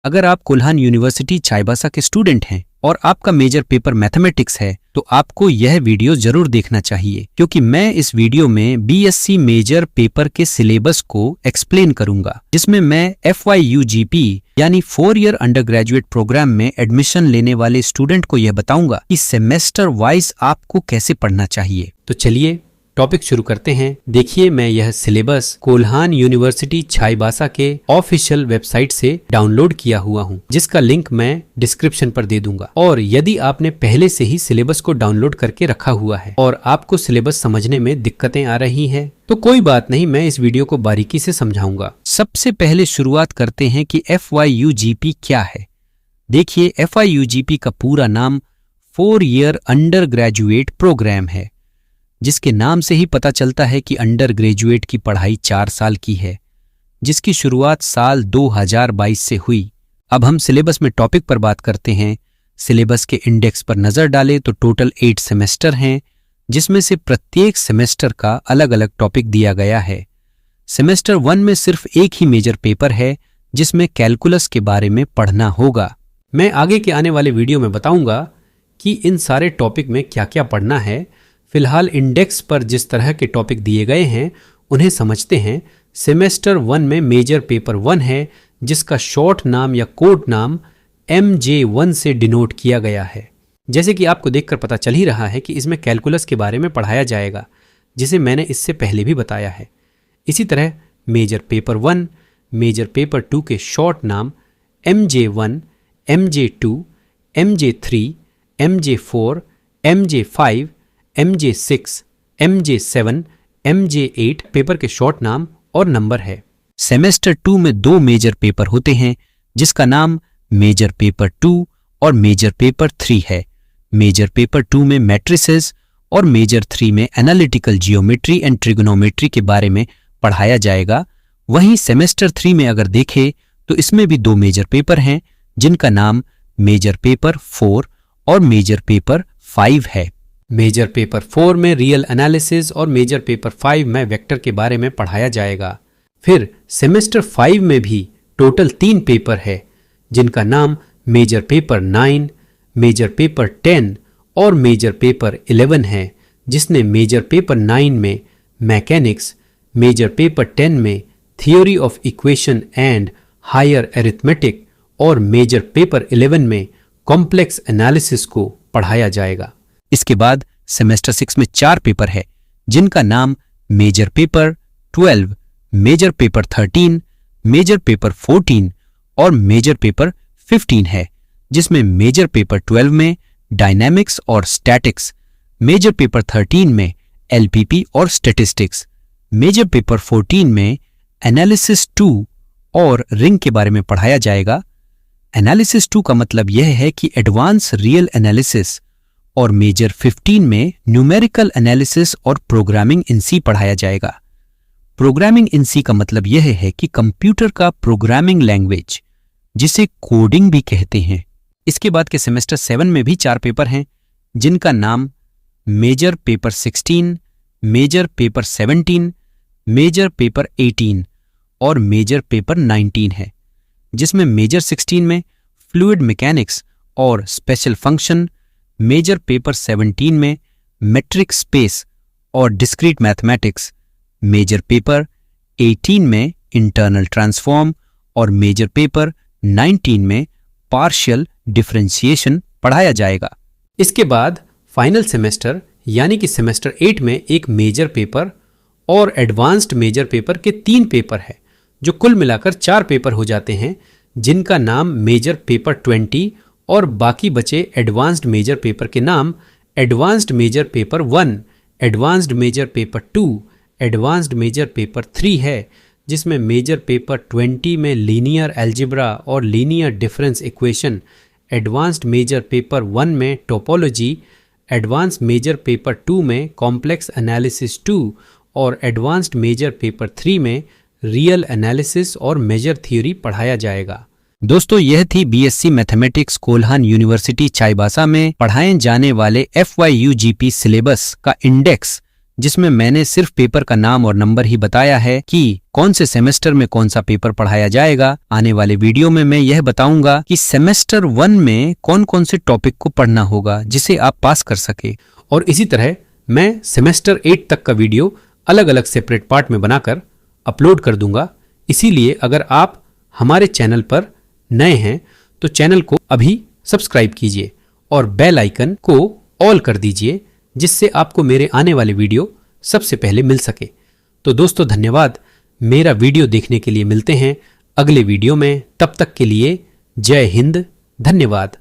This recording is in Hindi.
अगर आप कोल्हान यूनिवर्सिटी चाईबासा के स्टूडेंट हैं और आपका मेजर पेपर मैथमेटिक्स है तो आपको यह वीडियो जरूर देखना चाहिए, क्योंकि मैं इस वीडियो में बीएससी मेजर पेपर के सिलेबस को एक्सप्लेन करूंगा, जिसमें मैं FYUGP यानी 4 ईयर अंडर ग्रेजुएट प्रोग्राम में एडमिशन लेने वाले स्टूडेंट को यह बताऊंगा कि सेमेस्टर वाइज आपको कैसे पढ़ना चाहिए। तो चलिए टॉपिक शुरू करते हैं। देखिए, मैं यह सिलेबस कोल्हान यूनिवर्सिटी चाईबासा के ऑफिशियल वेबसाइट से डाउनलोड किया हुआ हूं, जिसका लिंक मैं डिस्क्रिप्शन पर दे दूंगा। और यदि आपने पहले से ही सिलेबस को डाउनलोड करके रखा हुआ है और आपको सिलेबस समझने में दिक्कतें आ रही हैं, तो कोई बात नहीं, मैं इस वीडियो को बारीकी से समझाऊंगा। सबसे पहले शुरुआत करते हैं कि FYUGP क्या है। देखिए, FYUGP का पूरा नाम 4 ईयर अंडर ग्रेजुएट प्रोग्राम है, जिसके नाम से ही पता चलता है कि अंडर ग्रेजुएट की पढ़ाई 4 साल की है, जिसकी शुरुआत साल 2022 से हुई। अब हम सिलेबस में टॉपिक पर बात करते हैं। सिलेबस के इंडेक्स पर नजर डालें तो टोटल 8 सेमेस्टर हैं, जिसमें से प्रत्येक सेमेस्टर का अलग अलग टॉपिक दिया गया है। सेमेस्टर 1 में सिर्फ एक ही मेजर पेपर है, जिसमें कैलकुलस के बारे में पढ़ना होगा। मैं आगे के आने वाले वीडियो में बताऊंगा कि इन सारे टॉपिक में क्या क्या पढ़ना है। फिलहाल इंडेक्स पर जिस तरह के टॉपिक दिए गए हैं उन्हें समझते हैं। सेमेस्टर 1 में मेजर पेपर 1 है, जिसका शॉर्ट नाम या कोड नाम MJ1 से डिनोट किया गया है। जैसे कि आपको देखकर पता चल ही रहा है कि इसमें कैलकुलस के बारे में पढ़ाया जाएगा, जिसे मैंने इससे पहले भी बताया है। इसी तरह मेजर पेपर 1, मेजर पेपर 2 के शॉर्ट नाम MJ1, MJ2, MJ3, MJ4, MJ5, MJ6, MJ7, MJ8 paper के शॉर्ट नाम और नंबर है। सेमेस्टर 2 में 2 मेजर पेपर होते हैं, जिसका नाम मेजर पेपर 2 और मेजर पेपर 3 है। मेजर पेपर 2 में मैट्रिसेस और मेजर 3 में एनालिटिकल जियोमेट्री एंड ट्रिगोनोमेट्री के बारे में पढ़ाया जाएगा। वहीं सेमेस्टर 3 में अगर देखें तो इसमें भी 2 मेजर पेपर हैं, जिनका नाम मेजर पेपर 4 और मेजर पेपर 5 है। मेजर पेपर 4 में रियल एनालिसिस और मेजर पेपर 5 में वेक्टर के बारे में पढ़ाया जाएगा। फिर सेमेस्टर 5 में भी टोटल 3 पेपर है, जिनका नाम मेजर पेपर 9, मेजर पेपर 10 और मेजर पेपर 11 है, जिसने मेजर पेपर 9 में मैकेनिक्स, मेजर पेपर 10 में theory of equation and higher arithmetic और मेजर पेपर 11 में कॉम्प्लेक्स एनालिसिस को पढ़ाया जाएगा। इसके बाद सेमेस्टर 6 में 4 पेपर है, जिनका नाम major paper 12, major paper 13, major paper 14 और मेजर पेपर 15 है, जिसमें मेजर पेपर 12 में डायनामिक्स और स्टैटिक्स, मेजर पेपर 13 में LPP और स्टैटिस्टिक्स, मेजर पेपर 14 में एनालिसिस 2 और रिंग के बारे में पढ़ाया जाएगा। एनालिसिस 2 का मतलब यह है कि एडवांस रियल एनालिसिस, और मेजर 15 में न्यूमेरिकल एनालिसिस और प्रोग्रामिंग इन सी पढ़ाया जाएगा। प्रोग्रामिंग इन सी का मतलब यह है कि कंप्यूटर का प्रोग्रामिंग लैंग्वेज, जिसे कोडिंग भी कहते हैं। इसके बाद के सेमेस्टर 7 में भी 4 पेपर हैं, जिनका नाम major paper 16, major paper 17, major paper 18 और मेजर पेपर 19 है, जिसमें मेजर 16 में फ्लूइड मैकेनिक्स और स्पेशल फंक्शन, मेजर पेपर 17 में मेट्रिक स्पेस और डिस्क्रीट मैथमेटिक्स, मेजर पेपर 18 में इंटरनल ट्रांसफॉर्म और मेजर पेपर 19 में पार्शियल डिफरेंशिएशन पढ़ाया जाएगा। इसके बाद फाइनल सेमेस्टर यानी कि सेमेस्टर 8 में एक मेजर पेपर और एडवांस्ड मेजर पेपर के 3 पेपर है, जो कुल मिलाकर 4 पेपर हो जाते हैं, जिनका नाम मेजर पेपर 20 और बाकी बचे एडवांस्ड मेजर पेपर के नाम advanced major paper 1, advanced major paper 2, advanced major paper 3 है, जिसमें मेजर पेपर 20 में लीनियर अलजेब्रा और linear difference equation, advanced major paper 1 में टोपोलॉजी, एडवांस मेजर पेपर 2 में कॉम्प्लेक्स एनालिसिस 2 और एडवांस्ड मेजर पेपर 3 में रियल एनालिसिस और मेजर थ्योरी पढ़ाया जाएगा। दोस्तों, यह थी BSc mathematics Kolhan university Chaibasa में पढ़ाए जाने वाले FYUGP सिलेबस का इंडेक्स, जिसमें मैंने सिर्फ पेपर का नाम और नंबर ही बताया है कि कौन से सेमेस्टर में कौन सा पेपर पढ़ाया जाएगा। आने वाले वीडियो में मैं यह बताऊंगा कि सेमेस्टर 1 में कौन कौन से टॉपिक को पढ़ना होगा जिसे आप पास कर सके। और इसी तरह मैं सेमेस्टर 8 तक का वीडियो अलग अलग सेपरेट पार्ट में बनाकर अपलोड कर दूंगा। इसीलिए अगर आप हमारे चैनल पर नए हैं तो चैनल को अभी सब्सक्राइब कीजिए और बेल आइकन को ऑल कर दीजिए, जिससे आपको मेरे आने वाले वीडियो सबसे पहले मिल सके। तो दोस्तों धन्यवाद मेरा वीडियो देखने के लिए। मिलते हैं अगले वीडियो में, तब तक के लिए जय हिंद, धन्यवाद।